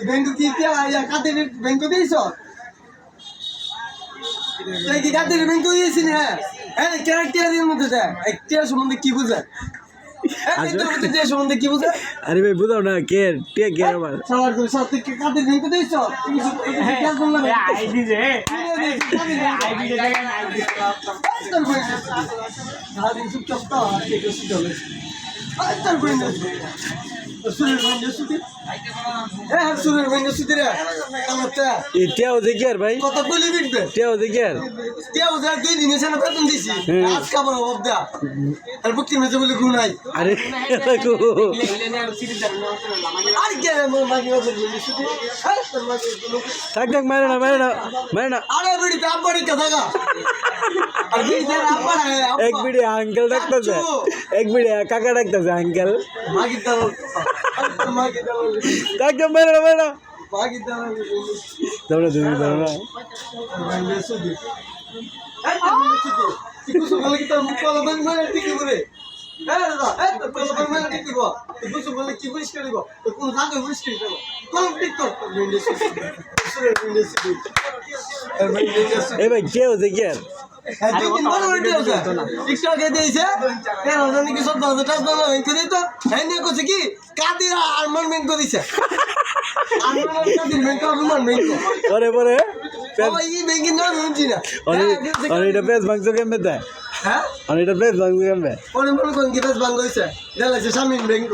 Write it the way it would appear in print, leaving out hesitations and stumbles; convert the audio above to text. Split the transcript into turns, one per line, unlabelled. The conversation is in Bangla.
ব্যাংক কি কাদের ব্যাংক দিয়েছ কি কাদের ব্যাংক দিয়েছি না হ্যাঁ ক্যারেক্টারের মধ্যে দেয় একটা সম্বন্ধে কি বোঝায় সম্বন্ধে কি বোঝায়
আরে ভাই বুঝাও না কে আমার
সবার করে সব থেকে কাদের ব্যাংক দিয়েছ তুমি আইডি যে আইডি দেখেন আইডি সারাদিন চুপচাপ তো চলে তার ব্যাংক সুরের ব্যাংক সুতি হ্যাঁ সুরের ব্যাংক সুতি রে কামটা
এটাও দেখি আর ভাই
কত বলি বিটবে
এটাও দেখি আর
কেউ যা 2 দিন এসে না বেতন দিছি আজ খাবার অভাব দা আর বুকটি মেজে বলে গুণ নাই
আরে
আর কে মাগি বাজার বলি সুতি হ্যাঁ তোর মাগি
থাক মারে না
আরে বিড়ি তাপ বড়ি কথা গা আর বিড়ি তার আপা
এক বিড়ি আঙ্কেল ডাকতেছে এক বিড়ি কাকা ডাকতেছে আঙ্কেল
মাগি দাও মাগি দাও
থাক মারে না
মাগি দাও
দৌড়া
বলে সুতি এই সুতি কিছু বলে কি তোর মুখ কলা বন্ধ করে ঠিক করে এই দাদা এই তো কলা বন্ধ করে ঠিক করব তুই কিছু বলে কি বুঝ করে দেব তো কোন জায়গায় বুঝ করে দেব কোন ঠিক কর ভিডিও সুতি সুরের ভিডিও সুতি আর ভিডিও সুতি
এই ভাই কেউ দেখি আর
তুই দিন বড় ভিডিও আছে টিকটক এ দিয়েছে 13000 কি 14000 টাকা দাম ব্যাংক দিতো এই নিয়ে কইছে কি কাদির আরমান ব্যাংক দিছে আরমান কাদির ব্যাংক আরমান ব্যাংক
পরে
বাবা এই ব্যাংকের নাম শুনছি না
আর এটা বেশ মাংস কেমবে দেয়
হ্যাঁ
আর এটা বেশ মাংস কেমবে
পরে মনে করেন কি বেশ ভাঙ হয়েছে দেখাচ্ছে স্বামীন ব্যাংক